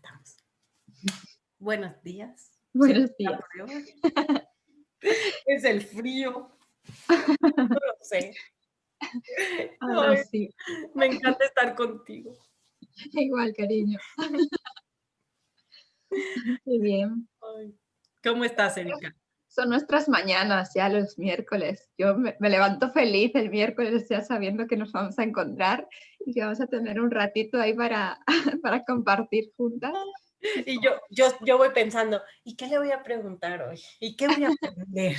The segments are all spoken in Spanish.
estamos. Buenos días. Buenos días. Es el frío. No lo sé. Ahora Ay, sí. me encanta estar contigo. Igual, cariño. Qué bien. Ay, ¿cómo estás, Erika? Son nuestras mañanas ya los miércoles. Yo me levanto feliz el miércoles ya sabiendo que nos vamos a encontrar y que vamos a tener un ratito ahí para, para compartir juntas. Y yo voy pensando, ¿y qué le voy a preguntar hoy? ¿Y qué voy a aprender?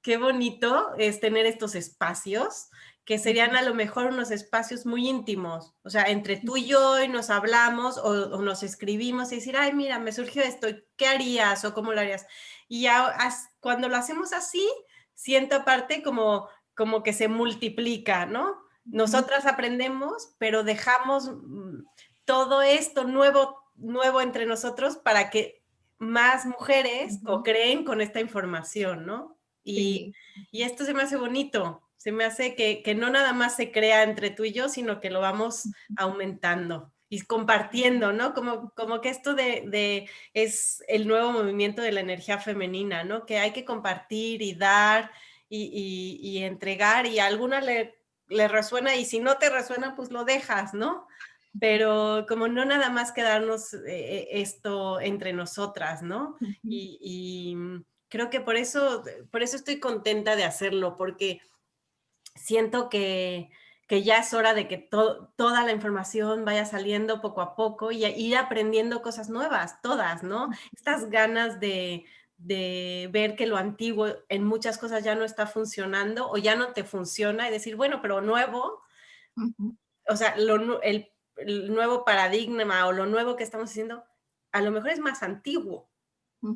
Qué bonito es tener estos espacios, que serían a lo mejor unos espacios muy íntimos, o sea, entre tú y yo y nos hablamos o nos escribimos y decir, ay, mira, me surgió esto, ¿qué harías o cómo lo harías? Y ya cuando lo hacemos así, siento aparte como que se multiplica, ¿no? Nosotras aprendemos, pero dejamos todo esto nuevo entre nosotros para que más mujeres co-creen con esta información, ¿no? Sí. Y esto se me hace bonito, se me hace que no nada más se crea entre tú y yo, sino que lo vamos aumentando y compartiendo, ¿no? Como que esto es el nuevo movimiento de la energía femenina, ¿no? Que hay que compartir y dar y entregar y a alguna le resuena y si no te resuena, pues lo dejas, ¿no? Pero como no nada más quedarnos esto entre nosotras, ¿no? Y creo que por eso estoy contenta de hacerlo, porque siento que ya es hora de que toda la información vaya saliendo poco a poco y ir aprendiendo cosas nuevas, todas, ¿no? Estas ganas de ver que lo antiguo en muchas cosas ya no está funcionando o ya no te funciona y decir, bueno, pero nuevo, o sea, el nuevo paradigma o lo nuevo que estamos haciendo, a lo mejor es más antiguo, ¿no?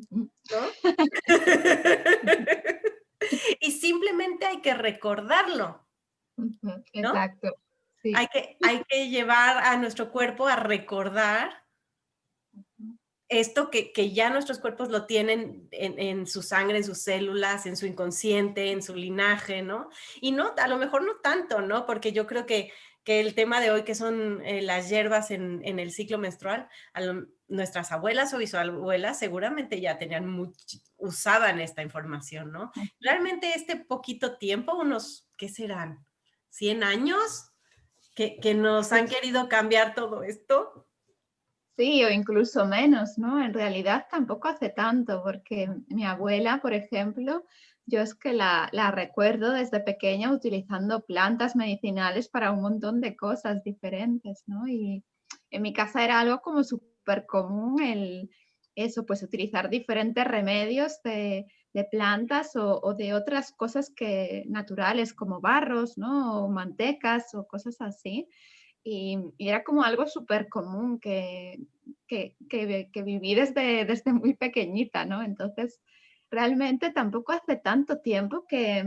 Y simplemente hay que recordarlo, ¿no? Exacto. Sí. Hay que llevar a nuestro cuerpo a recordar esto que ya nuestros cuerpos lo tienen en su sangre, en sus células, en su inconsciente, en su linaje, ¿no? Y no, a lo mejor no tanto, ¿no? Porque yo creo que el tema de hoy, que son las hierbas en el ciclo menstrual, nuestras abuelas o bisabuelas seguramente ya usaban esta información, ¿no? Realmente este poquito tiempo, unos, ¿qué serán? ¿100 años? Que nos han querido cambiar todo esto. Sí, o incluso menos, ¿no? En realidad tampoco hace tanto, porque mi abuela, por ejemplo, yo es que la recuerdo desde pequeña utilizando plantas medicinales para un montón de cosas diferentes, ¿no? Y en mi casa era algo como súper común eso, pues utilizar diferentes remedios de plantas o de otras cosas naturales como barros, ¿no? O mantecas o cosas así. Y era como algo súper común que viví desde muy pequeñita, ¿no? Entonces, realmente tampoco hace tanto tiempo que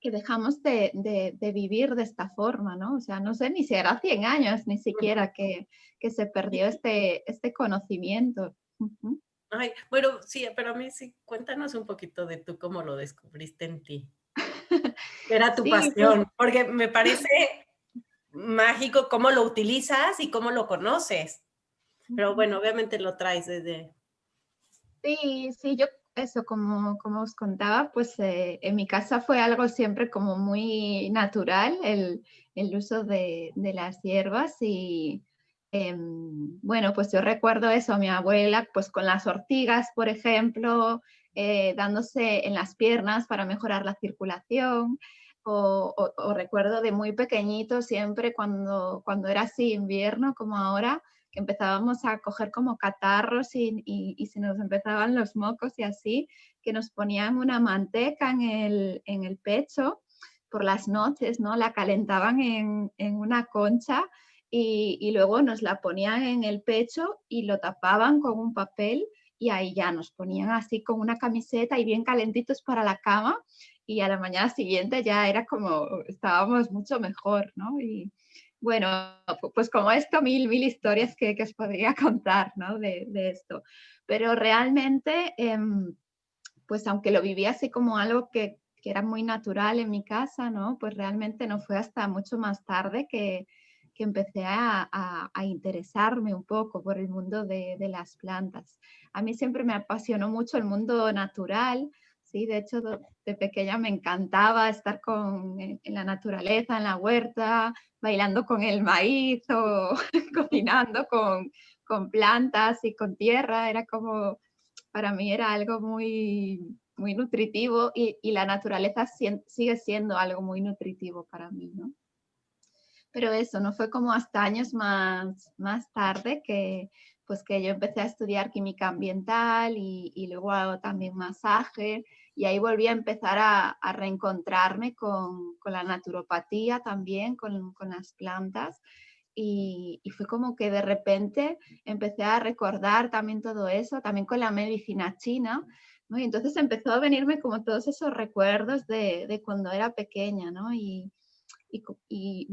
dejamos de vivir de esta forma, ¿no? O sea, no sé ni si era 100 años ni siquiera que se perdió este conocimiento. Ay, bueno, sí, pero a mí sí, cuéntanos un poquito de tú cómo lo descubriste en ti. Era tu Sí, pues pasión, porque me parece mágico cómo lo utilizas y cómo lo conoces. Pero bueno, obviamente lo traes desde... sí, yo eso, como os contaba, pues en mi casa fue algo siempre como muy natural el uso de las hierbas y bueno, pues yo recuerdo eso, a mi abuela pues con las ortigas, por ejemplo, dándose en las piernas para mejorar la circulación. O recuerdo de muy pequeñito siempre cuando era así invierno como ahora, que empezábamos a coger como catarros y se nos empezaban los mocos y así, que nos ponían una manteca en el pecho por las noches, ¿no? La calentaban en una concha y luego nos la ponían en el pecho y lo tapaban con un papel y ahí ya nos ponían así con una camiseta y bien calentitos para la cama y a la mañana siguiente ya era como estábamos mucho mejor, ¿no? Y, bueno, pues como esto, mil historias que os podría contar, ¿no? De esto. Pero realmente, pues aunque lo viví así como algo que era muy natural en mi casa, ¿no? Pues realmente no fue hasta mucho más tarde que empecé a interesarme un poco por el mundo de las plantas. A mí siempre me apasionó mucho el mundo natural, sí, de hecho de pequeña me encantaba estar en la naturaleza, en la huerta, bailando con el maíz o cocinando con plantas y con tierra, era como, para mí era algo muy nutritivo y la naturaleza sigue siendo algo muy nutritivo para mí, ¿no? Pero eso, no fue como hasta años más tarde pues que yo empecé a estudiar química ambiental y luego hago también masaje y ahí volví a empezar a reencontrarme con la naturopatía también, con las plantas y fue como que de repente empecé a recordar también todo eso, también con la medicina china, ¿no? Y entonces empezó a venirme como todos esos recuerdos de cuando era pequeña, ¿no? Y,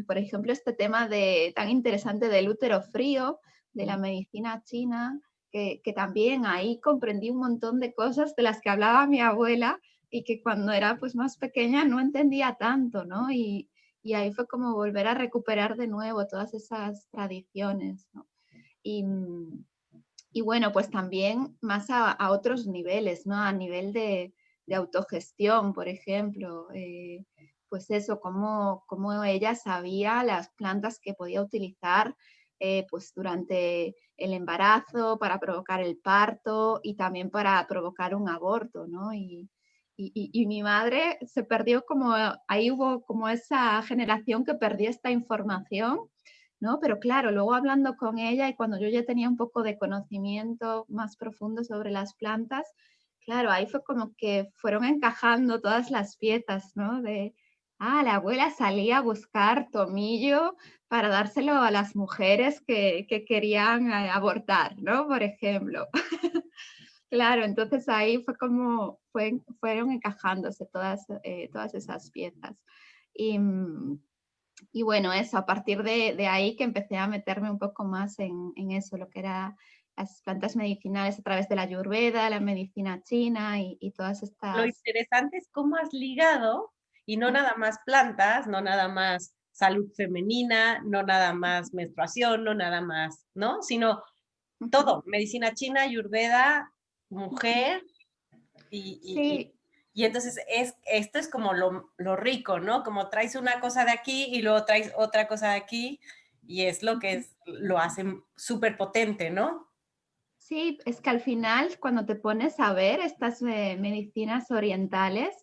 por ejemplo, este tema tan interesante del útero frío, de la medicina china, que también ahí comprendí un montón de cosas de las que hablaba mi abuela y que cuando era pues más pequeña no entendía tanto, ¿no? Y ahí fue como volver a recuperar de nuevo todas esas tradiciones, ¿no? Y, y bueno, pues también más a otros niveles, ¿no? A nivel de autogestión, por ejemplo. Pues eso, cómo ella sabía las plantas que podía utilizar pues durante el embarazo, para provocar el parto y también para provocar un aborto, ¿no? Y mi madre se perdió como, ahí hubo como esa generación que perdió esta información, ¿no? Pero claro, luego hablando con ella y cuando yo ya tenía un poco de conocimiento más profundo sobre las plantas, claro, ahí fue como que fueron encajando todas las piezas, ¿no? La abuela salía a buscar tomillo para dárselo a las mujeres que querían abortar, ¿no? Por ejemplo. Claro, entonces ahí fue como fueron encajándose todas esas piezas. Y, y bueno, eso, a partir de ahí que empecé a meterme un poco más en eso, lo que era las plantas medicinales a través de la Ayurveda, la medicina china y todas Lo estas... interesante es cómo has ligado, y no nada más plantas, no nada más salud femenina, no nada más menstruación, no nada más, ¿no? Sino todo, medicina china, ayurveda, mujer, y, y, y, Sí, y entonces esto es como lo rico, ¿no? Como traes una cosa de aquí y luego traes otra cosa de aquí, y es lo que lo hace súper potente, ¿no? sí, es que al final cuando te pones a ver estas medicinas orientales,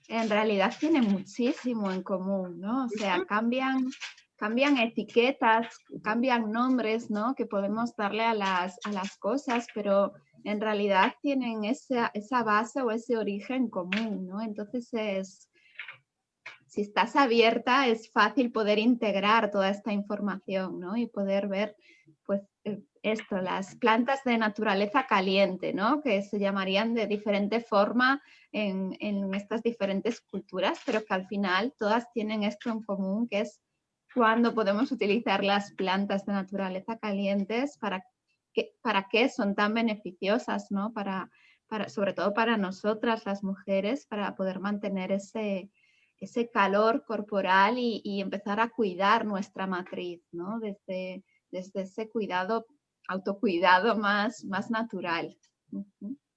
en realidad tienen muchísimo en común, ¿no? O sea, cambian etiquetas, cambian nombres, ¿no? Que podemos darle a las cosas, pero en realidad tienen esa base o ese origen común, ¿no? Entonces si estás abierta, es fácil poder integrar toda esta información, ¿no? Y poder ver, pues, esto, las plantas de naturaleza caliente, ¿no? Que se llamarían de diferente forma en estas diferentes culturas, pero que al final todas tienen esto en común, que es cuando podemos utilizar las plantas de naturaleza calientes, para qué son tan beneficiosas, ¿no? Sobre todo para nosotras, las mujeres, para poder mantener ese calor corporal y empezar a cuidar nuestra matriz, ¿no? Desde ese autocuidado más natural.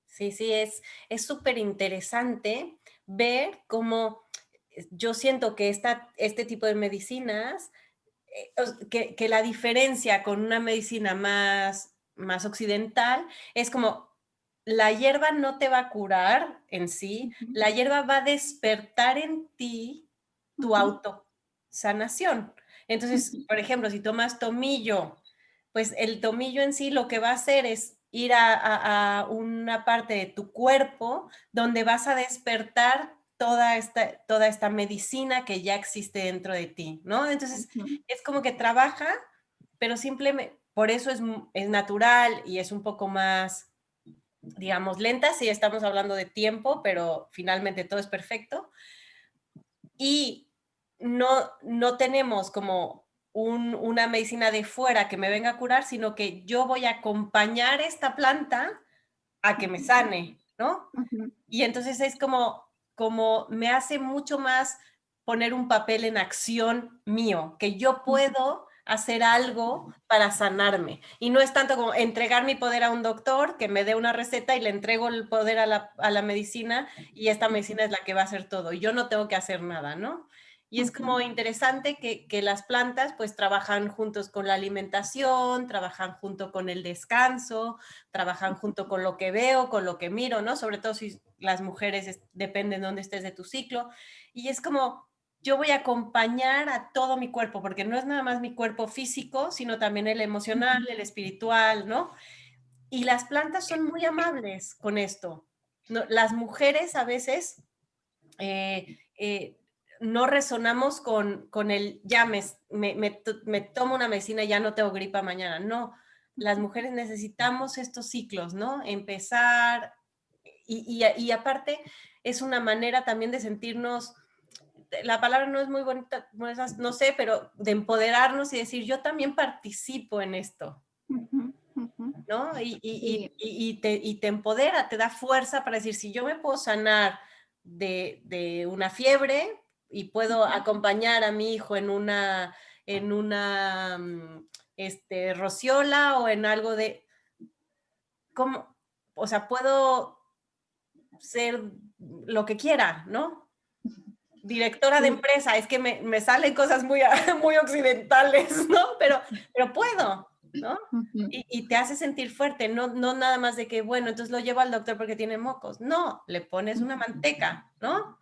Sí, sí, es súper interesante ver cómo yo siento que este tipo de medicinas, que la diferencia con una medicina más occidental es como la hierba no te va a curar en sí, la hierba va a despertar en ti tu autosanación. Entonces, por ejemplo, si tomas tomillo, pues el tomillo en sí lo que va a hacer es ir a una parte de tu cuerpo donde vas a despertar toda esta medicina que ya existe dentro de ti, ¿no? Entonces, es como que trabaja, pero simplemente, por eso es natural y es un poco más, digamos, lenta si estamos hablando de tiempo, pero finalmente todo es perfecto. Y no tenemos como una medicina de fuera que me venga a curar, sino que yo voy a acompañar esta planta a que me sane, ¿no? Y entonces es como como me hace mucho más poner un papel en acción mío, que yo puedo hacer algo para sanarme. Y no es tanto como entregar mi poder a un doctor que me dé una receta y le entrego el poder a la medicina y esta medicina es la que va a hacer todo. Yo no tengo que hacer nada, ¿no? Y es como interesante que las plantas pues trabajan juntos con la alimentación, trabajan junto con el descanso, trabajan junto con lo que veo, con lo que miro, ¿no? Sobre todo si las mujeres dependen de dónde estés de tu ciclo. Y es como, yo voy a acompañar a todo mi cuerpo, porque no es nada más mi cuerpo físico, sino también el emocional, el espiritual, ¿no? Y las plantas son muy amables con esto. No, las mujeres a veces no resonamos con el ya me tomo una medicina y ya no tengo gripa mañana. No, las mujeres necesitamos estos ciclos, ¿no? Empezar y aparte es una manera también de sentirnos, la palabra no es muy bonita, no sé, pero de empoderarnos y decir, yo también participo en esto, ¿no? Sí. Y te empodera, te da fuerza para decir, si yo me puedo sanar de una fiebre y puedo acompañar a mi hijo en una rociola o en algo de, ¿cómo? O sea, puedo ser lo que quiera, ¿no? Directora de Sí. empresa, es que me salen cosas muy, muy occidentales, ¿no? Pero puedo, ¿no? Y te hace sentir fuerte, no nada más de que, bueno, entonces lo llevo al doctor porque tiene mocos. No, le pones una manteca, ¿no?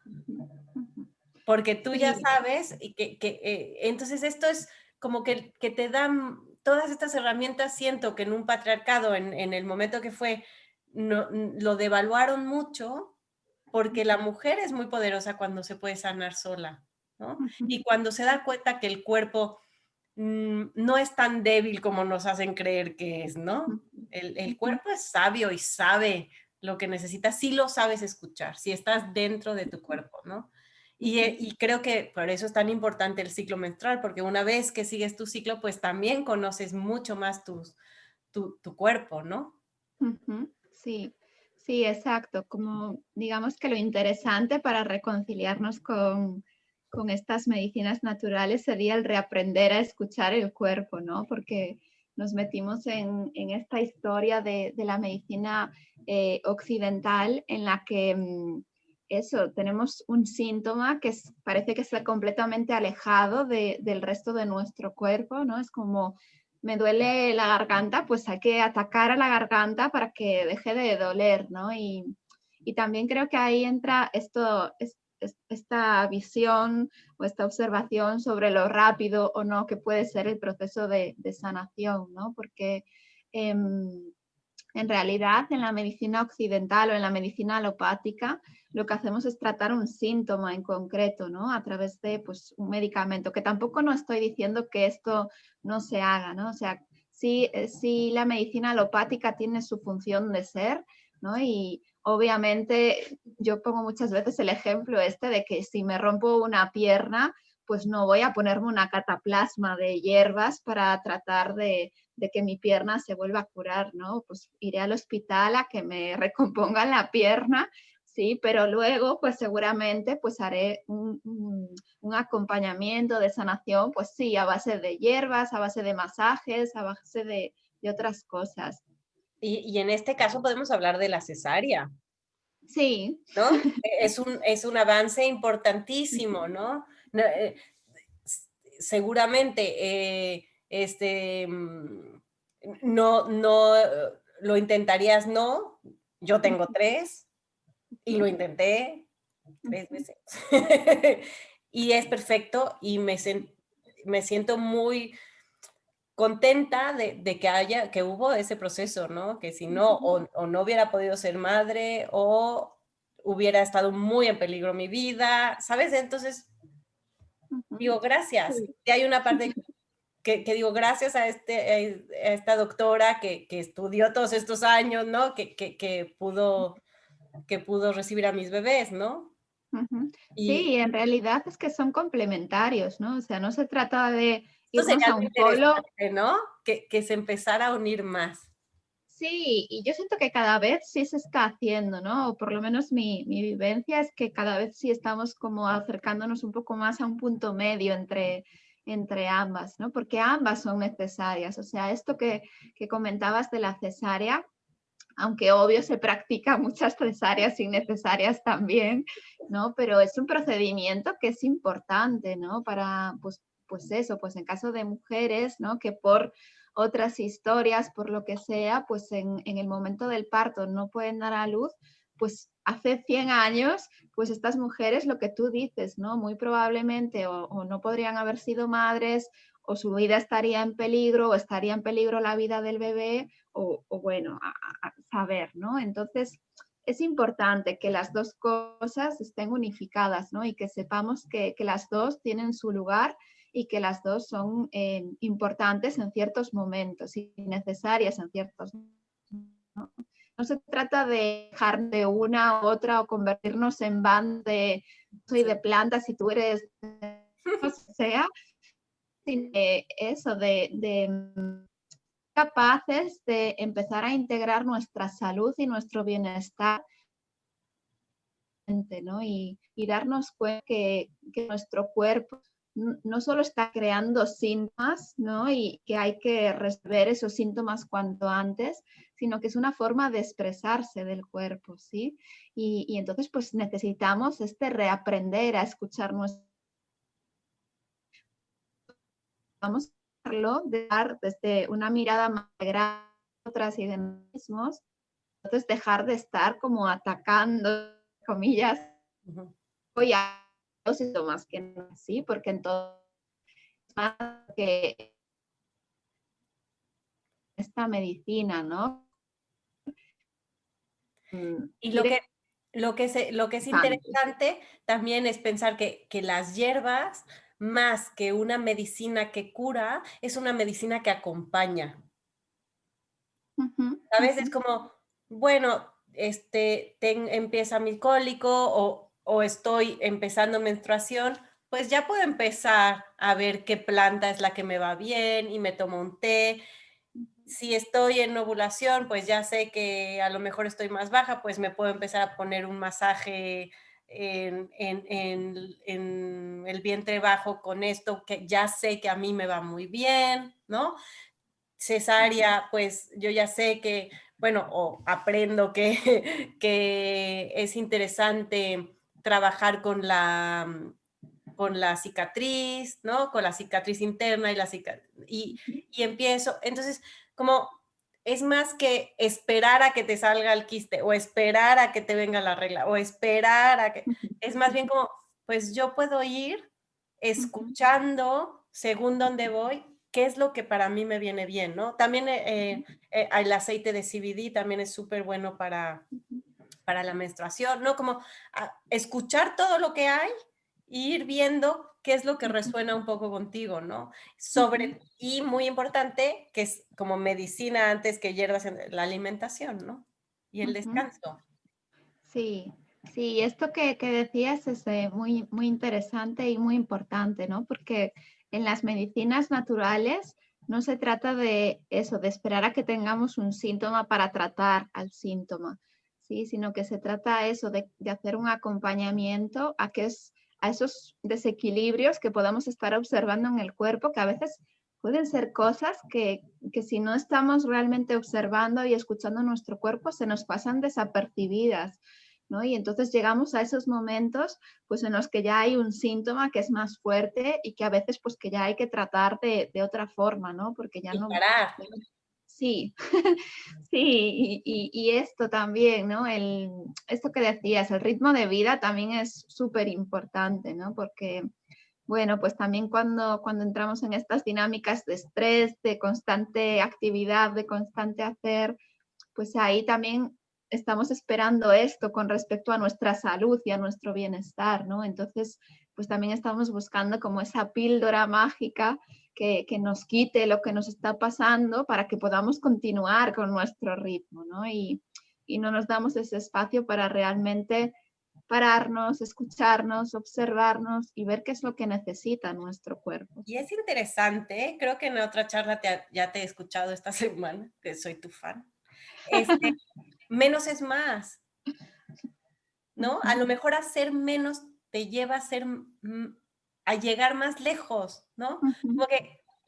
Porque tú ya Sí. sabes y entonces esto es como que te dan todas estas herramientas. Siento que en un patriarcado, en el momento que fue, no, lo devaluaron mucho porque la mujer es muy poderosa cuando se puede sanar sola, ¿no? Y cuando se da cuenta que el cuerpo no es tan débil como nos hacen creer que es, ¿no? El cuerpo es sabio y sabe lo que necesitas, si lo sabes escuchar, si estás dentro de tu cuerpo, ¿no? Y creo que por eso es tan importante el ciclo menstrual, porque una vez que sigues tu ciclo, pues también conoces mucho más tu cuerpo, ¿no? Sí, sí, exacto. Como digamos que lo interesante para reconciliarnos con estas medicinas naturales sería el reaprender a escuchar el cuerpo, ¿no? Porque nos metimos en esta historia de la medicina occidental en la que eso, tenemos un síntoma que parece que está completamente alejado del resto de nuestro cuerpo, ¿no? Es como me duele la garganta, pues hay que atacar a la garganta para que deje de doler, ¿no? Y también creo que ahí entra esta visión o esta observación sobre lo rápido o no que puede ser el proceso de sanación, ¿no? Porque en realidad en la medicina occidental o en la medicina alopática lo que hacemos es tratar un síntoma en concreto, ¿no? A través de pues, un medicamento, que tampoco no estoy diciendo que esto no se haga, ¿no? O sea, sí, sí la medicina alopática tiene su función de ser, ¿no? Y obviamente yo pongo muchas veces el ejemplo este de que si me rompo una pierna, pues no voy a ponerme una cataplasma de hierbas para tratar de que mi pierna se vuelva a curar, ¿no? Pues iré al hospital a que me recompongan la pierna, sí, pero luego pues seguramente pues haré un acompañamiento de sanación, pues sí, a base de hierbas, a base de masajes, a base de otras cosas. Y en este caso podemos hablar de la cesárea, Sí. ¿no? Es un avance importantísimo, ¿no? Seguramente no lo intentarías, no. Yo tengo 3 y lo intenté 3 veces. Y es perfecto y me siento muy contenta que hubo ese proceso, ¿no? Que si no, o no hubiera podido ser madre o hubiera estado muy en peligro mi vida, ¿sabes? Entonces, digo, gracias. Sí. Y hay una parte que digo, gracias a esta doctora que estudió todos estos años, ¿no? Que pudo recibir a mis bebés, ¿no? Y Sí, en realidad es que son complementarios, ¿no? O sea, no se trata de esto irnos sería a algo un polo. interesante, ¿no? Que se empezara a unir más. Sí, y yo siento que cada vez sí se está haciendo, ¿no? O por lo menos mi vivencia es que cada vez sí estamos como acercándonos un poco más a un punto medio entre ambas, ¿no? Porque ambas son necesarias. O sea, esto que comentabas de la cesárea, aunque obvio se practican muchas cesáreas innecesarias también, ¿no? Pero es un procedimiento que es importante, ¿no? Para, pues eso, pues en caso de mujeres, ¿no? Que por otras historias, por lo que sea, pues en el momento del parto no pueden dar a luz, pues hace 100 años, pues estas mujeres, lo que tú dices, ¿no? Muy probablemente o no podrían haber sido madres, o su vida estaría en peligro, o estaría en peligro la vida del bebé, o bueno, a saber, ¿no? Entonces, es importante que las dos cosas estén unificadas, ¿no? Y que sepamos que las dos tienen su lugar y que las dos son importantes en ciertos momentos y necesarias en ciertos momentos, ¿no? No se trata de dejar de una u otra o convertirnos en band de soy de plantas y tú eres de, o sea, eso de capaces de empezar a integrar nuestra salud y nuestro bienestar, ¿no? Y darnos cuenta que nuestro cuerpo no solo está creando síntomas, ¿no? Y que hay que resolver esos síntomas cuanto antes, sino que es una forma de expresarse del cuerpo, ¿sí? Y entonces, pues necesitamos reaprender a escuchar nuestro. Vamos a hacerlo, de dar desde una mirada más grande otras y de mismos. Entonces, dejar de estar como atacando, comillas, Ujú. voy a los síntomas que no, sí, porque entonces más que esta medicina, ¿no? Y Directamente. lo que es interesante también es pensar que las hierbas, más que una medicina que cura, es una medicina que acompaña. Ujú, ¿Sabes? Es ujú. como, bueno, empieza mi cólico o estoy empezando menstruación, pues ya puedo empezar a ver qué planta es la que me va bien y me tomo un té. Si estoy en ovulación, pues ya sé que a lo mejor estoy más baja, pues me puedo empezar a poner un masaje en el vientre bajo con esto que ya sé que a mí me va muy bien, ¿no? Cesárea, pues yo ya sé que, bueno, o aprendo que, que es interesante trabajar con la cicatriz, ¿no? Con la cicatriz interna y y empiezo. Entonces, como es más que esperar a que te salga el quiste o esperar a que te venga la regla o esperar a que, es más bien como, pues yo puedo ir Ujú, escuchando según dónde voy, qué es lo que para mí me viene bien, ¿no? También el aceite de CBD también es súper bueno ujú, para la menstruación, ¿no? Como escuchar todo lo que hay e ir viendo qué es lo que ujú, resuena un poco contigo, ¿no? ujú, Y muy importante, que es como medicina antes que hierbas, la alimentación, ¿no? Y el ujú. descanso. Sí, sí, esto que decías es muy, muy interesante y muy importante, ¿no? Porque en las medicinas naturales no se trata de eso, de esperar a que tengamos un síntoma para tratar al síntoma, ¿sí? Sino que se trata eso, de hacer un acompañamiento a esos desequilibrios que podamos estar observando en el cuerpo, que a veces pueden ser cosas que si no estamos realmente observando y escuchando nuestro cuerpo, se nos pasan desapercibidas, ¿no? Y entonces llegamos a esos momentos pues en los que ya hay un síntoma que es más fuerte y que a veces pues que ya hay que tratar de otra forma, ¿no? Porque ya Y no. parar. Sí, sí, y esto también, ¿no? Esto que decías, el ritmo de vida también es súper importante, ¿no? Porque, bueno, pues también cuando entramos en estas dinámicas de estrés, de constante actividad, de constante hacer, pues ahí también estamos esperando esto con respecto a nuestra salud y a nuestro bienestar, ¿no? Entonces, pues también estamos buscando como esa píldora mágica que nos quite lo que nos está pasando para que podamos continuar con nuestro ritmo, ¿no? Y no nos damos ese espacio para realmente pararnos, escucharnos, observarnos y ver qué es lo que necesita nuestro cuerpo. Y es interesante, creo que en otra charla ya te he escuchado esta semana, que soy tu fan. este, menos es más, ¿no? A Ujú, lo mejor hacer menos te lleva a ser, a llegar más lejos, ¿no? ujú, Como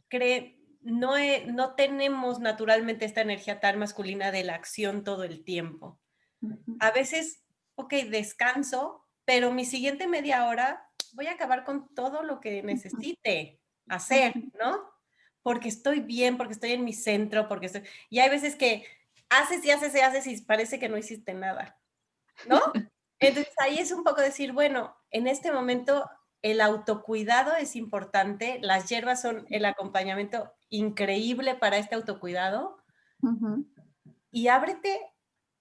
que no tenemos naturalmente esta energía tan masculina de la acción todo el tiempo. ujú, A veces, ok, descanso, pero mi siguiente media hora voy a acabar con todo lo que ujú, necesite hacer, ujú. ¿no? Porque estoy bien, porque estoy en mi centro, porque estoy... Y hay veces que haces y haces y haces y parece que no hiciste nada, ¿no? Entonces ahí es un poco decir, bueno, en este momento el autocuidado es importante, las hierbas son el acompañamiento increíble para este autocuidado Ujú, y ábrete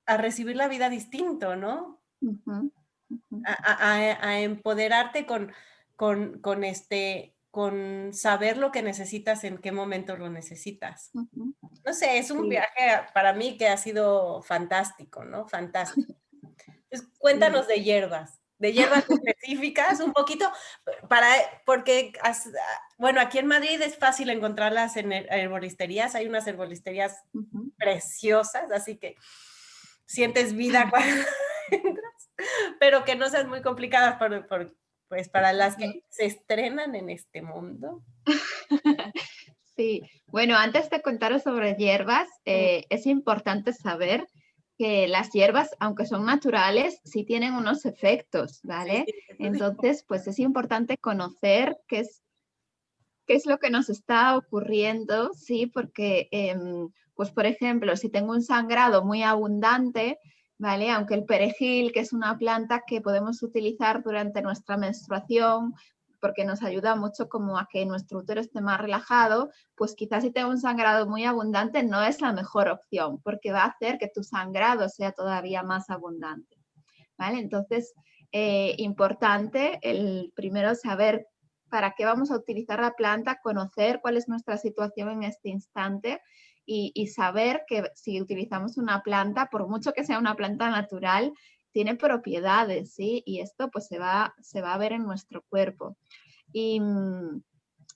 a recibir la vida distinto, ¿no? ujú, ujú, A empoderarte con saber lo que necesitas, en qué momento lo necesitas. ujú. No sé, es un Sí, viaje para mí que ha sido fantástico, ¿no? Fantástico. Entonces, sí. cuéntanos de hierbas específicas, un poquito, para, porque, bueno, aquí en Madrid es fácil encontrarlas en herboristerías, hay unas herboristerías Ujú. preciosas, así que sientes vida cuando entras, pero que no sean muy complicadas pues para las que Ujú. se estrenan en este mundo. Sí, bueno, antes de contaros sobre hierbas, Mm, es importante saber que las hierbas, aunque son naturales, sí tienen unos efectos, sí, ¿vale? eso sí. Entonces, pues es importante conocer qué es lo que nos está ocurriendo, ¿sí? Porque, pues por ejemplo, si tengo un sangrado muy abundante, ¿vale? Aunque el perejil, que es una planta que podemos utilizar durante nuestra menstruación, porque nos ayuda mucho como a que nuestro útero esté más relajado, pues quizás si tengo un sangrado muy abundante no es la mejor opción, porque va a hacer que tu sangrado sea todavía más abundante, ¿vale? Entonces, importante el primero saber para qué vamos a utilizar la planta, conocer cuál es nuestra situación en este instante y saber que si utilizamos una planta, por mucho que sea una planta natural, tiene propiedades, ¿sí? Y esto pues se va a ver en nuestro cuerpo. Y,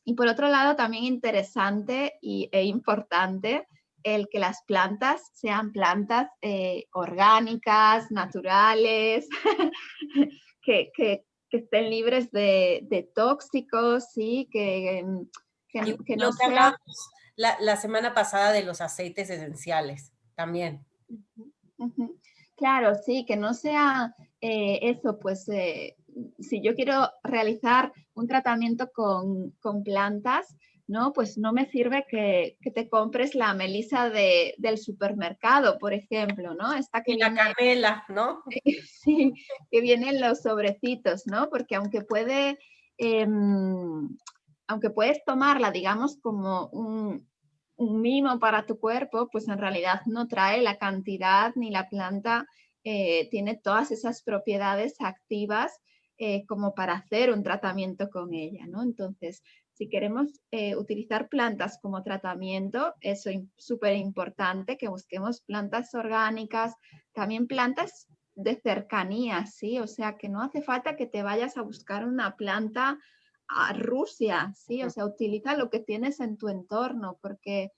y por otro lado, también interesante e importante el que las plantas sean plantas orgánicas, naturales, que estén libres de tóxicos, ¿sí? Que no Lo que sea... hablábamos la semana pasada de los aceites esenciales también. Ujú. Claro, sí, que no sea eso, pues si yo quiero realizar un tratamiento con plantas, ¿no? Pues no me sirve que te compres la melisa del supermercado, por ejemplo, ¿no? Esta que Y la viene, canela, ¿no? sí, que viene en los sobrecitos, ¿no? Porque aunque puedes tomarla, digamos, como un mimo para tu cuerpo, pues en realidad no trae la cantidad ni la planta tiene todas esas propiedades activas como para hacer un tratamiento con ella, ¿no? Entonces, si queremos utilizar plantas como tratamiento, eso es súper importante, que busquemos plantas orgánicas, también plantas de cercanía, ¿sí? O sea, que no hace falta que te vayas a buscar una planta a Rusia, ¿sí? O sea, utiliza lo que tienes en tu entorno, porque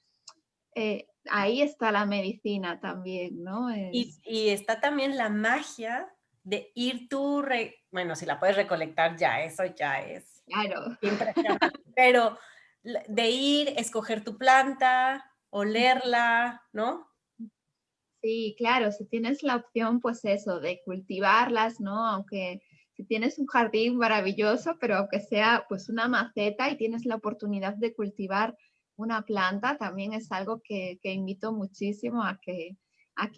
ahí está la medicina también, ¿no? Y está también la magia de ir tú, bueno, si la puedes recolectar ya, eso ya es Claro. impresionante, pero de ir, escoger tu planta, olerla, ¿no? Sí, claro, si tienes la opción, pues eso, de cultivarlas, ¿no? Aunque si tienes un jardín maravilloso, pero aunque sea pues una maceta y tienes la oportunidad de cultivar una planta, también es algo que invito muchísimo a que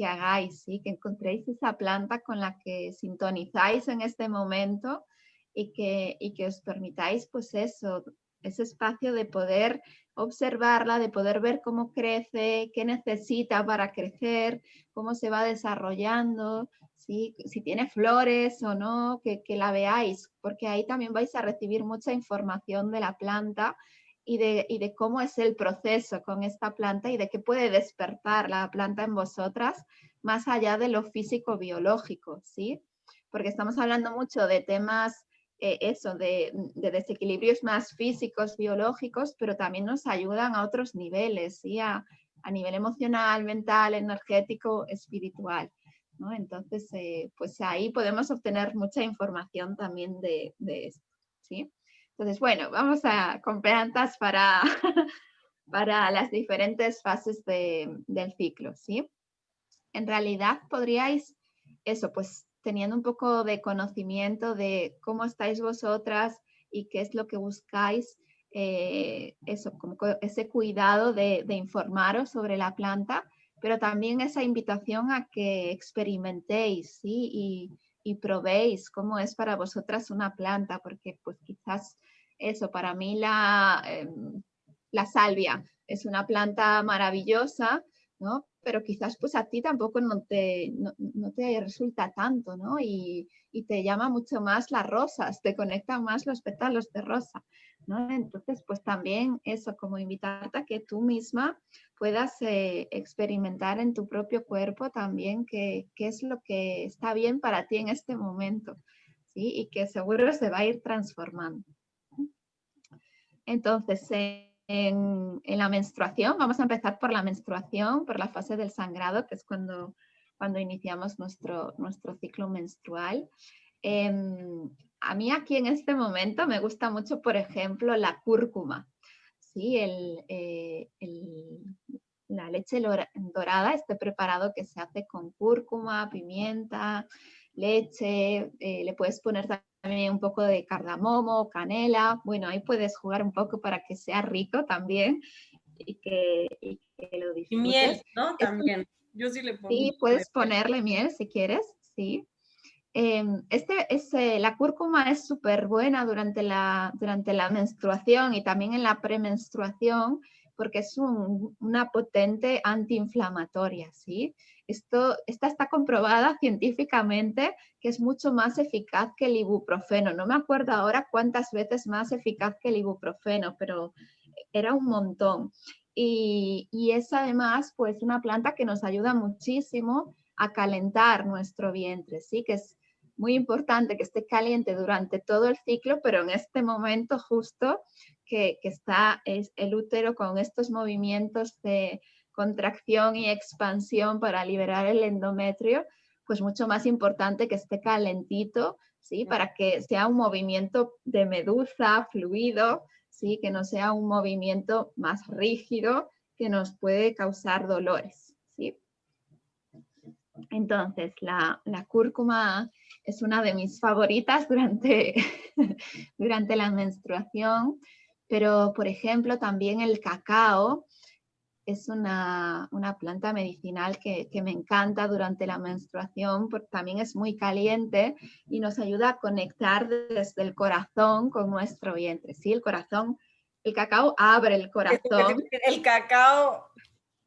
hagáis, ¿sí? Que encontréis esa planta con la que sintonizáis en este momento y que os permitáis, pues eso, ese espacio de poder observarla, de poder ver cómo crece, qué necesita para crecer, cómo se va desarrollando, ¿sí? Si tiene flores o no, que la veáis, porque ahí también vais a recibir mucha información de la planta y de cómo es el proceso con esta planta y de qué puede despertar la planta en vosotras, más allá de lo físico-biológico, ¿sí? Porque estamos hablando mucho de temas eso, de desequilibrios más físicos, biológicos, pero también nos ayudan a otros niveles, ¿sí? a nivel emocional, mental, energético, espiritual, ¿no? Entonces, pues ahí podemos obtener mucha información también de esto, ¿sí? Entonces, bueno, vamos con plantas para, para las diferentes fases del ciclo, ¿sí? En realidad podríais, eso, pues teniendo un poco de conocimiento de cómo estáis vosotras y qué es lo que buscáis, eso, como ese cuidado de informaros sobre la planta, pero también esa invitación a que experimentéis, ¿sí? Y probéis cómo es para vosotras una planta, porque pues quizás eso, para mí la salvia es una planta maravillosa, ¿no? Pero quizás pues a ti tampoco no te resulta tanto, ¿no? Y te llama mucho más las rosas, te conectan más los pétalos de rosa, ¿no? Entonces pues también eso, como invitarte a que tú misma puedas experimentar en tu propio cuerpo también qué es lo que está bien para ti en este momento, ¿sí? Y que seguro se va a ir transformando. Entonces, en la menstruación, vamos a empezar por la menstruación, por la fase del sangrado, que es cuando iniciamos nuestro ciclo menstrual. A mí aquí en este momento me gusta mucho, por ejemplo, la cúrcuma, ¿sí? La leche dorada, este preparado que se hace con cúrcuma, pimienta, leche, le puedes poner también un poco de cardamomo, canela, bueno, ahí puedes jugar un poco para que sea rico también y que lo Y disfrutes. miel, ¿no? También. Yo sí le pongo. Sí, puedes ponerle miel si quieres, sí. La cúrcuma es súper buena durante la menstruación y también en la premenstruación porque es una potente antiinflamatoria, ¿sí? Esta está comprobada científicamente que es mucho más eficaz que el ibuprofeno. No me acuerdo ahora cuántas veces más eficaz que el ibuprofeno, pero era un montón. Y es además pues una planta que nos ayuda muchísimo a calentar nuestro vientre, ¿sí? Que es muy importante que esté caliente durante todo el ciclo, pero en este momento justo que está el útero con estos movimientos de contracción y expansión para liberar el endometrio, pues mucho más importante que esté calentito, ¿sí? Para que sea un movimiento de medusa, fluido, ¿sí? Que no sea un movimiento más rígido que nos puede causar dolores, ¿sí? Entonces, la cúrcuma es una de mis favoritas durante la menstruación, pero, por ejemplo, también el cacao es una planta medicinal que me encanta durante la menstruación porque también es muy caliente y nos ayuda a conectar desde el corazón con nuestro vientre. Sí, el cacao abre el corazón. El cacao,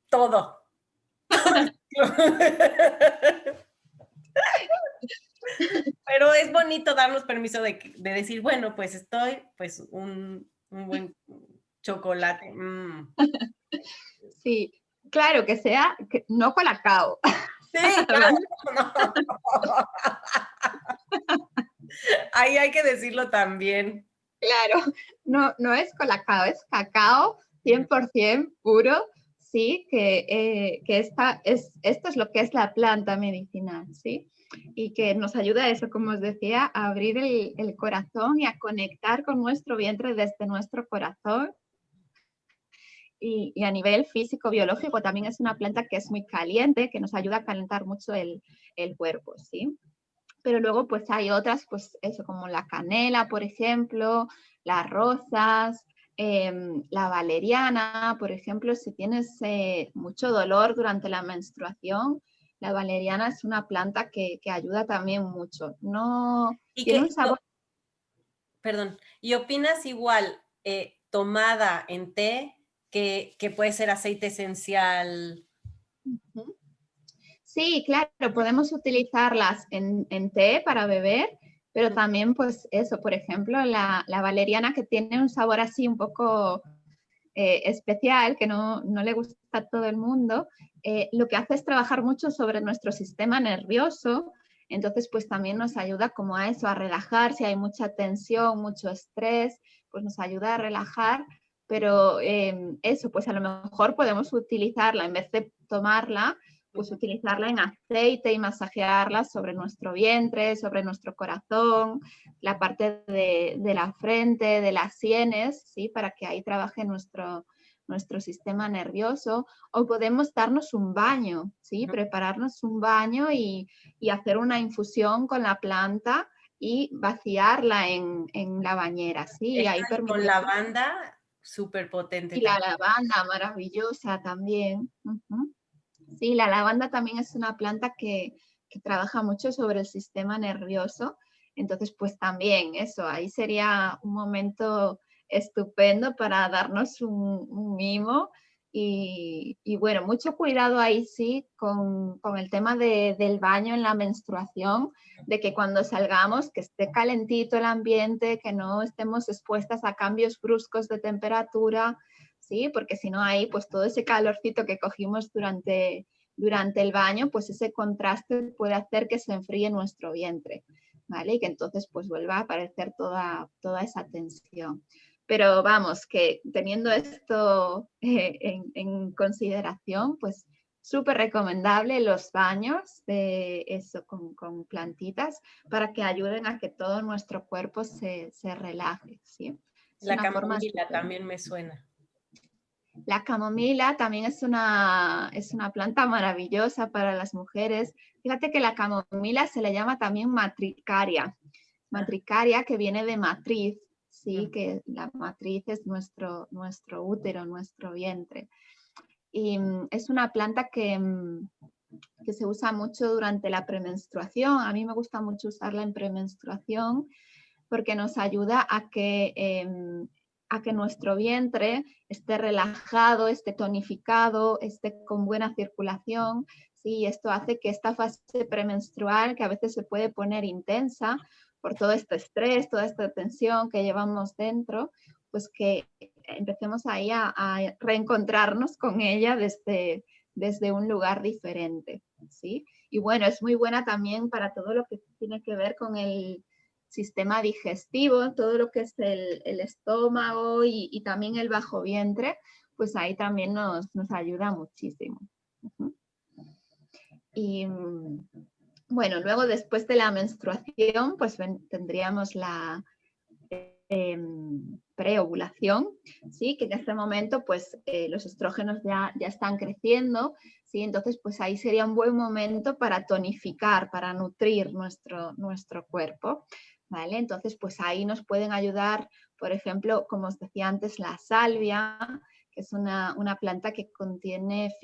todo. Pero es bonito darnos permiso de decir, bueno, pues estoy, pues un buen chocolate. Sí, claro, que sea, no colacao. Sí, claro. No. Ahí hay que decirlo también. Claro, no es colacao, es cacao 100% puro, sí, que esto es lo que es la planta medicinal, ¿sí? Y que nos ayuda a eso, como os decía, a abrir el corazón y a conectar con nuestro vientre desde nuestro corazón. Y a nivel físico, biológico, también es una planta que es muy caliente, que nos ayuda a calentar mucho el cuerpo, ¿sí? Pero luego pues hay otras, pues eso, como la canela, por ejemplo, las rosas, la valeriana, por ejemplo, si tienes mucho dolor durante la menstruación, la valeriana es una planta que ayuda también mucho. No y tiene que, un sabor. perdón, ¿y opinas igual tomada en té que puede ser aceite esencial? Sí, claro, podemos utilizarlas en té para beber, pero también pues eso, por ejemplo, la valeriana que tiene un sabor así un poco especial, que no le gusta a todo el mundo, lo que hace es trabajar mucho sobre nuestro sistema nervioso, entonces pues también nos ayuda como a eso, a relajar, si hay mucha tensión, mucho estrés, pues nos ayuda a relajar, pero eso, pues a lo mejor podemos utilizarla, en vez de tomarla, pues utilizarla en aceite y masajearla sobre nuestro vientre, sobre nuestro corazón, la parte de la frente, de las sienes, ¿sí? Para que ahí trabaje nuestro sistema nervioso, o podemos darnos un baño, ¿sí? Prepararnos un baño y hacer una infusión con la planta y vaciarla en la bañera, ¿sí? Y ahí Con permitir... lavanda, súper potente Y la también. lavanda, maravillosa también. Sí, la lavanda también es una planta que trabaja mucho sobre el sistema nervioso. Entonces, pues también eso, ahí sería un momento estupendo para darnos un mimo. Y bueno, mucho cuidado ahí sí con el tema del baño en la menstruación, de que cuando salgamos, que esté calentito el ambiente, que no estemos expuestas a cambios bruscos de temperatura, ¿sí? Porque si no ahí, pues todo ese calorcito que cogimos durante el baño, pues ese contraste puede hacer que se enfríe nuestro vientre, ¿vale? Y que entonces pues vuelva a aparecer toda esa tensión. Pero vamos, que teniendo esto en consideración, pues súper recomendable los baños de eso con plantitas para que ayuden a que todo nuestro cuerpo se relaje, ¿sí? Es La una forma camomila estupenda. también me suena. La camomila también es una planta maravillosa para las mujeres. Fíjate que la camomila se le llama también matricaria que viene de matriz, ¿sí? Que la matriz es nuestro útero, nuestro vientre. Y es una planta que se usa mucho durante la premenstruación. A mí me gusta mucho usarla en premenstruación porque nos ayuda a que nuestro vientre esté relajado, esté tonificado, esté con buena circulación. Sí, esto hace que esta fase premenstrual, que a veces se puede poner intensa por todo este estrés, toda esta tensión que llevamos dentro, pues que empecemos ahí a reencontrarnos con ella desde un lugar diferente, ¿sí? Y bueno, es muy buena también para todo lo que tiene que ver con el sistema digestivo, todo lo que es el estómago y también el bajo vientre, pues ahí también nos ayuda muchísimo. Y bueno, luego después de la menstruación, pues tendríamos la preovulación, ¿sí? Que en este momento pues los estrógenos ya están creciendo, ¿sí? Entonces pues ahí sería un buen momento para tonificar, para nutrir nuestro cuerpo, ¿vale? Entonces pues ahí nos pueden ayudar, por ejemplo, como os decía antes, la salvia, que es una planta que contiene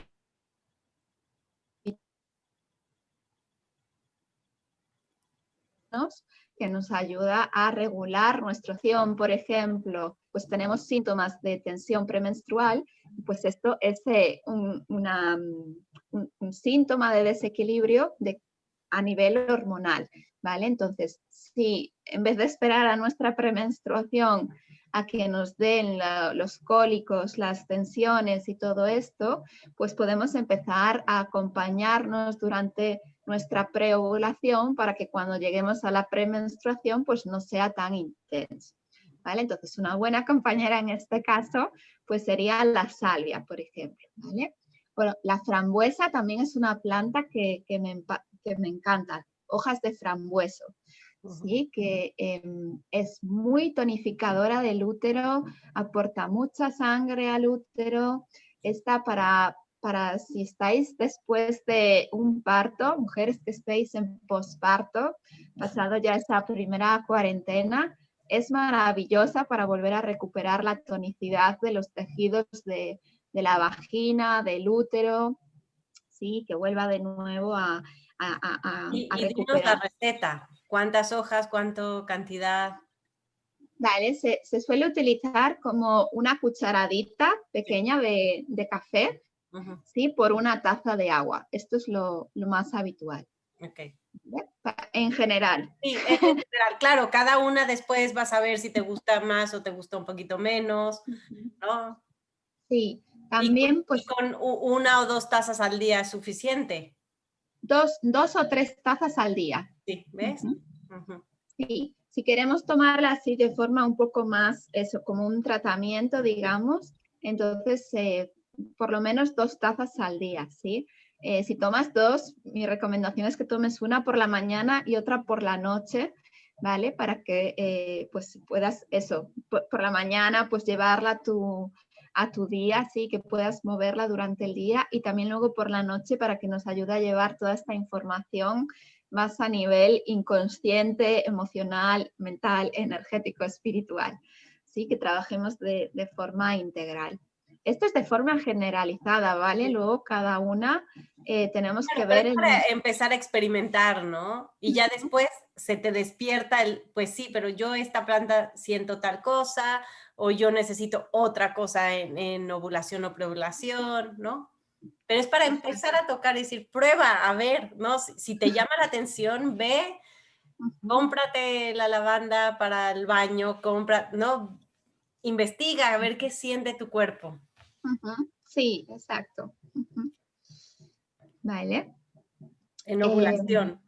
que nos ayuda a regular nuestra tensión. Por ejemplo, pues tenemos síntomas de tensión premenstrual, pues esto es un síntoma de desequilibrio a nivel hormonal, ¿vale? Entonces, si en vez de esperar a nuestra premenstruación a que nos den los cólicos, las tensiones y todo esto, pues podemos empezar a acompañarnos durante nuestra preovulación para que cuando lleguemos a la premenstruación pues no sea tan intenso, ¿vale? Entonces una buena compañera en este caso pues sería la salvia, por ejemplo, ¿vale? Bueno, la frambuesa también es una planta que me encanta, hojas de frambueso, ¿sí? Que es muy tonificadora del útero, aporta mucha sangre al útero, está para si estáis después de un parto, mujeres que estéis en posparto, pasado ya esa primera cuarentena, es maravillosa para volver a recuperar la tonicidad de los tejidos de la vagina, del útero, ¿sí? Que vuelva de nuevo a Y dinos la recuperar. receta. ¿Cuántas hojas? ¿Cuánto cantidad? Vale, se suele utilizar como una cucharadita pequeña de café, ¿sí? Por una taza de agua. Esto es lo más habitual. Ok. ¿Vale? En general. Sí, en general, claro, cada una después vas a ver si te gusta más o te gusta un poquito menos, ¿no? Sí, Y también pues con 1 o 2 tazas al día es suficiente. 2 o 3 tazas al día. Sí, ¿ves? Sí, si queremos tomarla así de forma un poco más, eso, como un tratamiento, digamos, entonces por lo menos 2 tazas al día, ¿sí? Si tomas 2, mi recomendación es que tomes una por la mañana y otra por la noche, ¿vale? Para que pues puedas, eso, por la mañana, pues llevarla a tu día, así que puedas moverla durante el día, y también luego por la noche para que nos ayude a llevar toda esta información más a nivel inconsciente, emocional, mental, energético, espiritual, ¿sí? Que trabajemos de forma integral. Esto es de forma generalizada, ¿vale? Luego cada una tenemos que ver... Es para empezar a experimentar, ¿no? Y ya después se te despierta pues sí, pero yo esta planta siento tal cosa, o yo necesito otra cosa en ovulación o preovulación, ¿no? Pero es para empezar a tocar y decir, prueba, a ver, ¿no? Si te llama la atención, ve, cómprate la lavanda para el baño, ¿no? Investiga a ver qué siente tu cuerpo. Sí, exacto. Vale. En ovulación.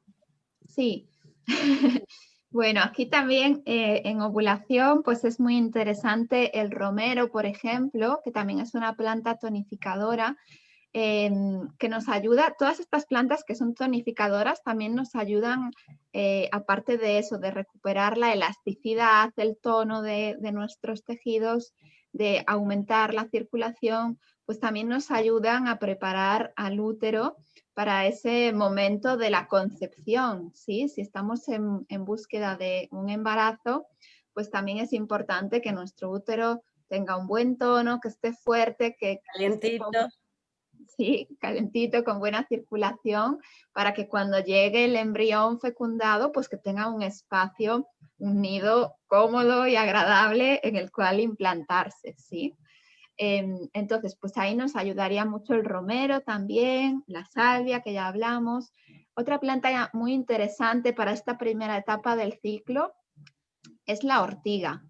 Sí. Bueno, aquí también en ovulación, pues es muy interesante el romero, por ejemplo, que también es una planta tonificadora, que nos ayuda. Todas estas plantas que son tonificadoras también nos ayudan, aparte de eso, de recuperar la elasticidad, el tono de nuestros tejidos, de aumentar la circulación, pues también nos ayudan a preparar al útero para ese momento de la concepción, ¿sí? Si estamos en búsqueda de un embarazo, pues también es importante que nuestro útero tenga un buen tono, que esté fuerte, que Calientito. Sí, calentito, con buena circulación, para que cuando llegue el embrión fecundado, pues que tenga un espacio, un nido cómodo y agradable en el cual implantarse, ¿sí? Entonces, pues ahí nos ayudaría mucho el romero también, la salvia que ya hablamos. Otra planta muy interesante para esta primera etapa del ciclo es la ortiga,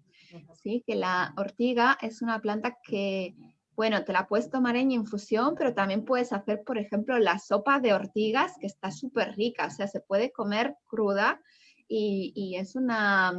¿sí? Que la ortiga es una planta que, bueno, te la puedes tomar en infusión, pero también puedes hacer, por ejemplo, la sopa de ortigas, que está súper rica, o sea, se puede comer cruda y es una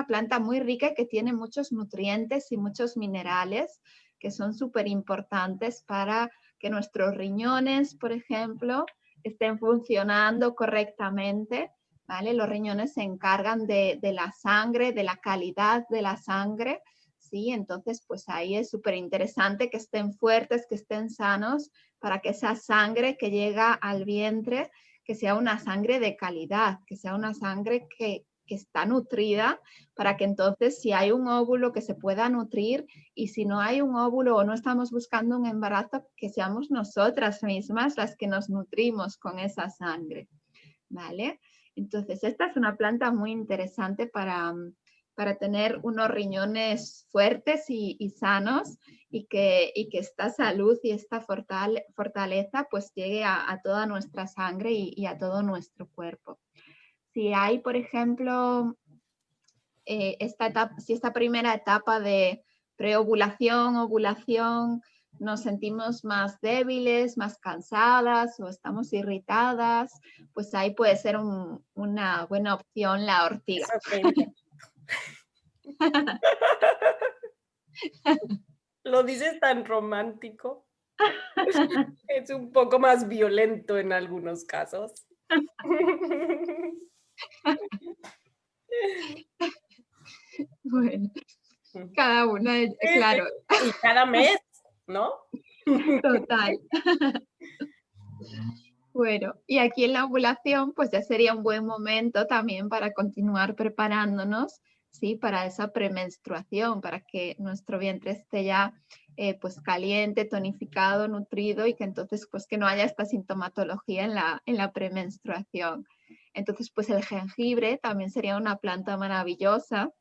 planta muy rica y que tiene muchos nutrientes y muchos minerales que son súper importantes para que nuestros riñones, por ejemplo, estén funcionando correctamente, ¿vale? Los riñones se encargan de la sangre, de la calidad de la sangre, ¿sí? Entonces, pues ahí es súper interesante que estén fuertes, que estén sanos, para que esa sangre que llega al vientre, que sea una sangre de calidad, que sea una sangre que está nutrida, para que entonces si hay un óvulo que se pueda nutrir, y si no hay un óvulo o no estamos buscando un embarazo, que seamos nosotras mismas las que nos nutrimos con esa sangre, ¿vale? Entonces, esta es una planta muy interesante para tener unos riñones fuertes y sanos, y que esta salud y esta fortaleza pues llegue a toda nuestra sangre y a todo nuestro cuerpo. Si hay, por ejemplo, si esta primera etapa de preovulación, ovulación, nos sentimos más débiles, más cansadas o estamos irritadas, pues ahí puede ser una buena opción la ortiga. Lo dices tan romántico. Es un poco más violento en algunos casos. Bueno, cada una, claro. Y cada mes, ¿no? Total. Bueno, y aquí en la ovulación, pues ya sería un buen momento también para continuar preparándonos, ¿sí? Para esa premenstruación, para que nuestro vientre esté ya pues caliente, tonificado, nutrido, y que entonces pues que no haya esta sintomatología en la premenstruación. Entonces pues el jengibre también sería una planta maravillosa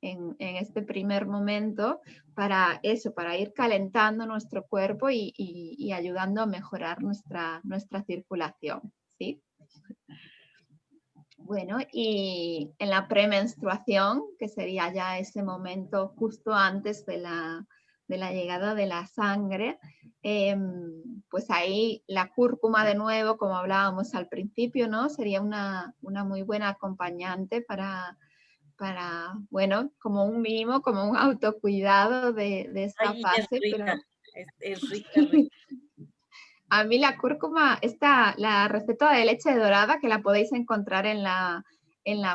en este primer momento, para eso, para ir calentando nuestro cuerpo y ayudando a mejorar nuestra circulación, ¿sí? Bueno, y en la premenstruación, que sería ya ese momento justo antes de la llegada de la sangre, pues ahí la cúrcuma de nuevo, como hablábamos al principio, ¿no? Sería una muy buena acompañante bueno, como un mimo, como un autocuidado de esta Ay, es fase, pero rica, es rica, rica. a mí la cúrcuma, la receta de leche dorada, que la podéis encontrar en la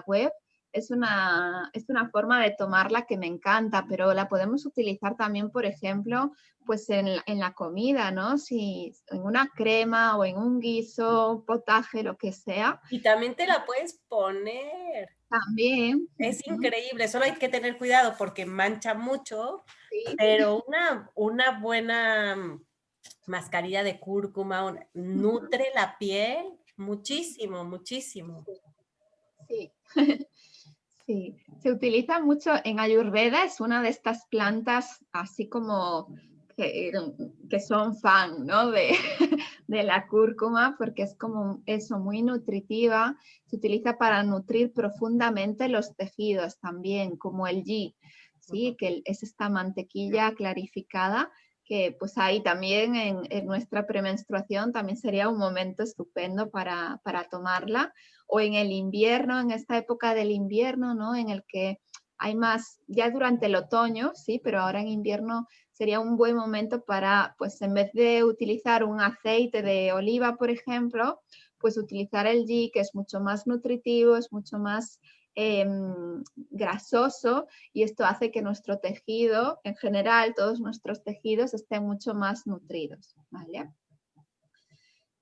web, es una forma de tomarla que me encanta, pero la podemos utilizar también, por ejemplo, pues en la comida, ¿no? Si en una crema o en un guiso, potaje, lo que sea. Y también te la puedes poner. También. Es increíble, solo hay que tener cuidado porque mancha mucho, Sí, pero una buena mascarilla de cúrcuma nutre la piel muchísimo, muchísimo. sí. Sí, se utiliza mucho en Ayurveda, es una de estas plantas así como que son fan, ¿no? De la cúrcuma, porque es como eso, muy nutritiva. Se utiliza para nutrir profundamente los tejidos también, como el ghee, ¿sí? Que es esta mantequilla clarificada que pues ahí también en nuestra premenstruación también sería un momento estupendo para tomarla, o en el invierno, en esta época del invierno, ¿no? En el que hay más, ya durante el otoño, sí, pero ahora en invierno sería un buen momento para, pues en vez de utilizar un aceite de oliva, por ejemplo, pues utilizar el ghee, que es mucho más nutritivo, es mucho más grasoso, y esto hace que nuestro tejido, en general, todos nuestros tejidos estén mucho más nutridos, ¿vale?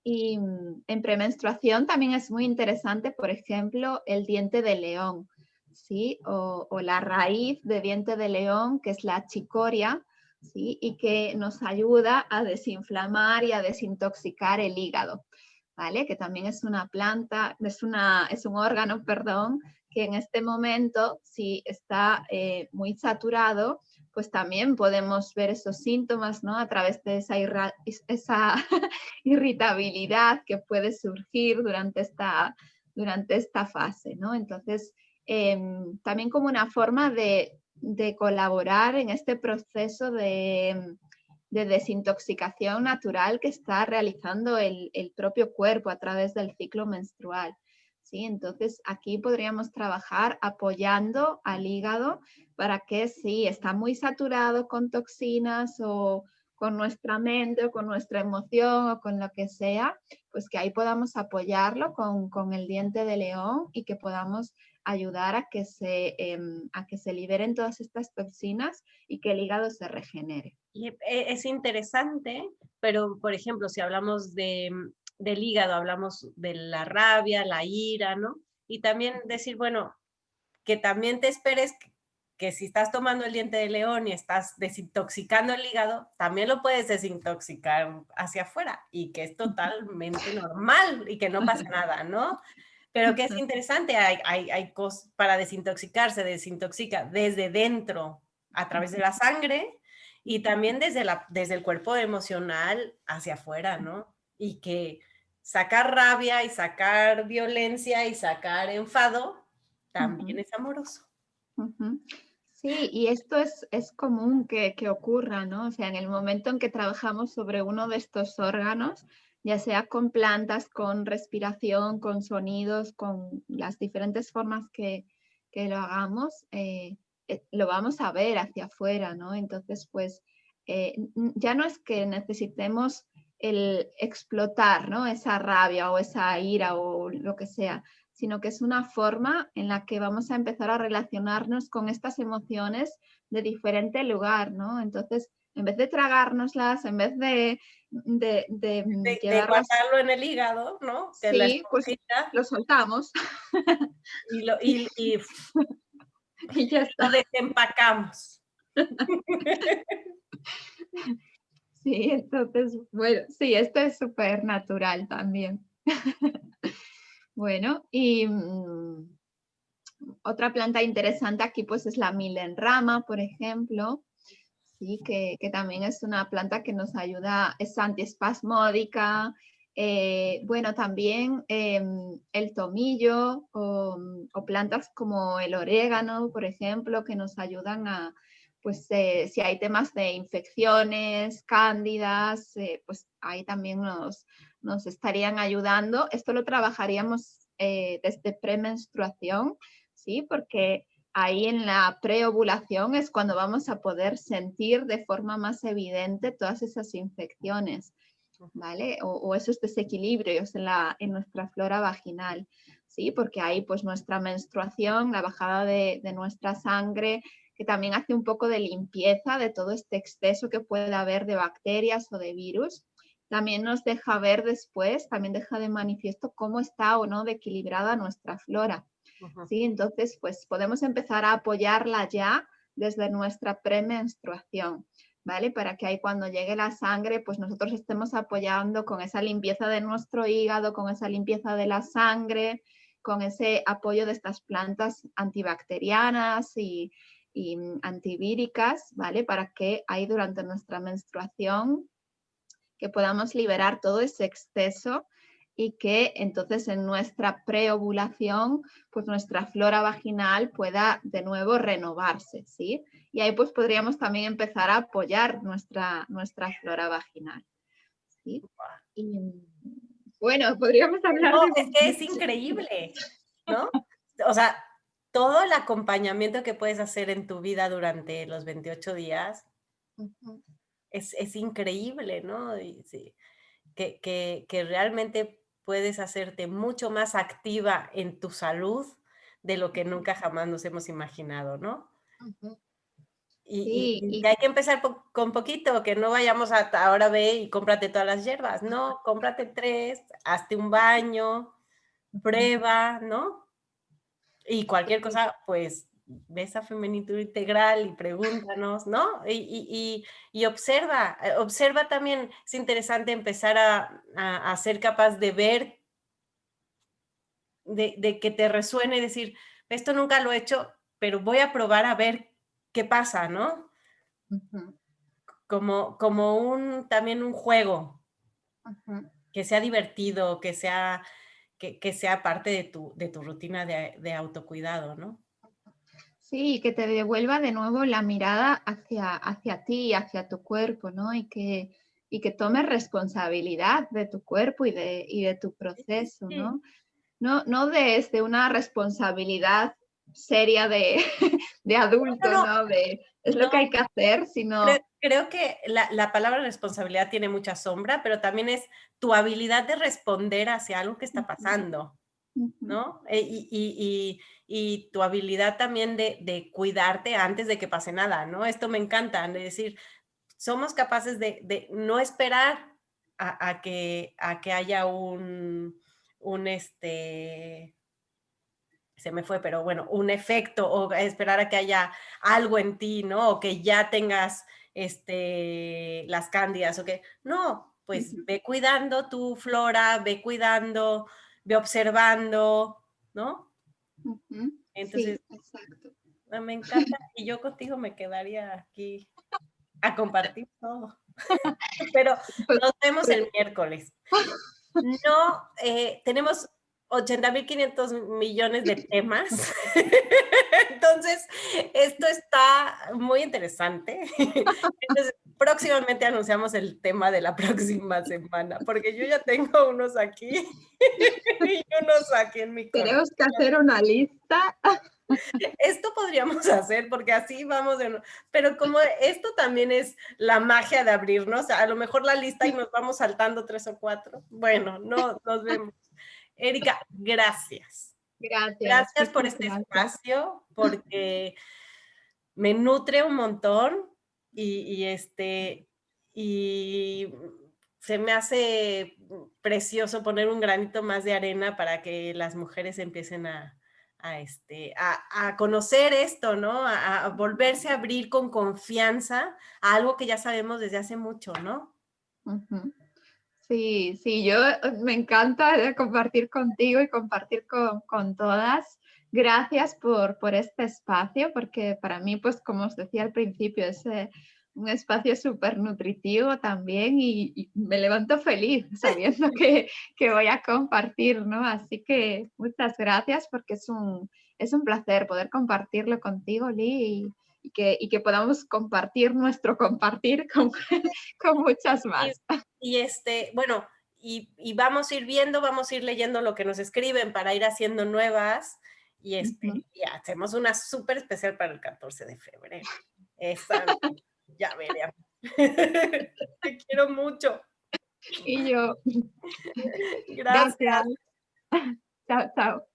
Y en premenstruación también es muy interesante, por ejemplo, el diente de león, ¿sí? O la raíz de diente de león, que es la chicoria, ¿sí? Y que nos ayuda a desinflamar y a desintoxicar el hígado, ¿vale? Que también es una planta, es un órgano, perdón, que en este momento, si está muy saturado, pues también podemos ver esos síntomas, ¿no? A través de esa irritabilidad que puede surgir durante esta fase, ¿no? Entonces, también como una forma de colaborar en este proceso de desintoxicación natural que está realizando el propio cuerpo a través del ciclo menstrual. ¿Sí? Entonces, aquí podríamos trabajar apoyando al hígado para que si está muy saturado con toxinas o con nuestra mente o con nuestra emoción o con lo que sea, pues que ahí podamos apoyarlo con el diente de león y que podamos ayudar a que se liberen todas estas toxinas y que el hígado se regenere. Y es interesante, pero por ejemplo, si hablamos del hígado, hablamos de la rabia, la ira, ¿no? Y también decir, bueno, que también te esperes que si estás tomando el diente de león y estás desintoxicando el hígado, también lo puedes desintoxicar hacia afuera y que es totalmente normal y que no pasa nada, ¿no? Pero que es interesante, hay cosas para desintoxicarse, desintoxica desde dentro a través de la sangre y también desde el cuerpo emocional hacia afuera, ¿no? Y que sacar rabia y sacar violencia y sacar enfado también es amoroso. Sí, y esto es común que ocurra, ¿no? O sea, en el momento en que trabajamos sobre uno de estos órganos, ya sea con plantas, con respiración, con sonidos, con las diferentes formas que lo hagamos, lo vamos a ver hacia afuera, ¿no? Entonces, pues, ya no es que necesitemos el explotar, ¿no? Esa rabia o esa ira o lo que sea, sino que es una forma en la que vamos a empezar a relacionarnos con estas emociones de diferente lugar, ¿no? Entonces, en vez de tragárnoslas, en vez De llevarlas, guardarlo en el hígado, ¿no? Que la sí, pues esponjita lo soltamos y y ya lo está. desempacamos. Sí, entonces, bueno, sí, esto es súper natural también. Bueno, y otra planta interesante aquí pues es la milenrama, por ejemplo, ¿sí? Que también es una planta que nos ayuda, es antiespasmódica. Bueno, también el tomillo o plantas como el orégano, por ejemplo, que nos ayudan pues si hay temas de infecciones, cándidas, pues ahí también nos estarían ayudando. Esto lo trabajaríamos desde premenstruación, ¿sí? Porque ahí en la preovulación es cuando vamos a poder sentir de forma más evidente todas esas infecciones, ¿vale? O esos desequilibrios en nuestra flora vaginal, ¿sí? Porque ahí pues nuestra menstruación, la bajada de nuestra sangre, que también hace un poco de limpieza de todo este exceso que puede haber de bacterias o de virus, también nos deja ver después, también deja de manifiesto cómo está o no de equilibrada nuestra flora. ¿Sí? Entonces, pues podemos empezar a apoyarla ya desde nuestra premenstruación, ¿vale? Para que ahí cuando llegue la sangre, pues nosotros estemos apoyando con esa limpieza de nuestro hígado, con esa limpieza de la sangre, con ese apoyo de estas plantas antibacterianas y antivíricas, ¿vale? Para que ahí durante nuestra menstruación que podamos liberar todo ese exceso y que entonces en nuestra preovulación, pues nuestra flora vaginal pueda de nuevo renovarse, ¿sí? Y ahí pues podríamos también empezar a apoyar nuestra flora vaginal, ¿sí? Y, bueno, podríamos hablar No, de... es que es increíble, ¿no? O sea, todo el acompañamiento que puedes hacer en tu vida durante los 28 días es increíble, ¿no? Y sí, que realmente puedes hacerte mucho más activa en tu salud de lo que nunca jamás nos hemos imaginado, ¿no? Sí, Y que hay que empezar con poquito, que no vayamos hasta ahora ve y cómprate todas las hierbas. No, cómprate 3, hazte un baño, prueba, ¿no? Y cualquier cosa, pues, ves a Femenitud Integral y pregúntanos, ¿no? Y observa, observa también, es interesante empezar a ser capaz de ver, de que te resuene, decir, esto nunca lo he hecho, pero voy a probar a ver qué pasa, ¿no? Como también un juego, que sea divertido, que sea parte de tu rutina de autocuidado, ¿no? Sí, que te devuelva de nuevo la mirada hacia ti, hacia tu cuerpo, ¿no? Y que tomes responsabilidad de tu cuerpo y de tu proceso, Sí. ¿no? No desde una responsabilidad seria de, de No, adulto, no, ¿no? De es lo no, que hay que hacer, creo, sino... creo que la palabra responsabilidad tiene mucha sombra, pero también es tu habilidad de responder hacia algo que está pasando, ¿no? Y tu habilidad también de cuidarte antes de que pase nada, ¿no? Esto me encanta, de decir, somos capaces de no esperar a que haya se me fue, pero bueno, un efecto o esperar a que haya algo en ti, ¿no? O que ya tengas las cándidas o que no, pues ve cuidando tu flora, ve cuidando, ve observando, ¿no? Entonces, Sí, exacto. me encanta y yo contigo me quedaría aquí a compartir todo, pero Pues, nos vemos pues, el miércoles. No, tenemos 80.500 millones de temas. Entonces, esto está muy interesante. Entonces, próximamente anunciamos el tema de la próxima semana, porque yo ya tengo unos aquí y unos aquí en mi correo. tenemos que hacer una lista. Esto podríamos hacer porque así vamos pero como esto también es la magia de abrirnos, a lo mejor la lista y nos vamos saltando 3 o 4. Bueno, no, nos vemos. Erika, gracias. Gracias, Gracias por muchas este gracias. espacio, porque me nutre un montón y se me hace precioso poner un granito más de arena para que las mujeres empiecen a conocer esto, ¿no? A volverse a abrir con confianza a algo que ya sabemos desde hace mucho, ¿no? Sí, sí, yo me encanta compartir contigo y compartir con todas. Gracias por este espacio, porque para mí, pues como os decía al principio, es un espacio súper nutritivo también y me levanto feliz sabiendo que voy a compartir, ¿no? Así que muchas gracias porque es un placer poder compartirlo contigo, Lee, y que podamos compartir nuestro compartir con muchas más. Bueno, y vamos a ir viendo, vamos a ir leyendo lo que nos escriben para ir haciendo nuevas y, y hacemos una súper especial para el 14 de febrero. Esa, ya veremos. Te quiero mucho. Y yo, Gracias. gracias. Chao, chao.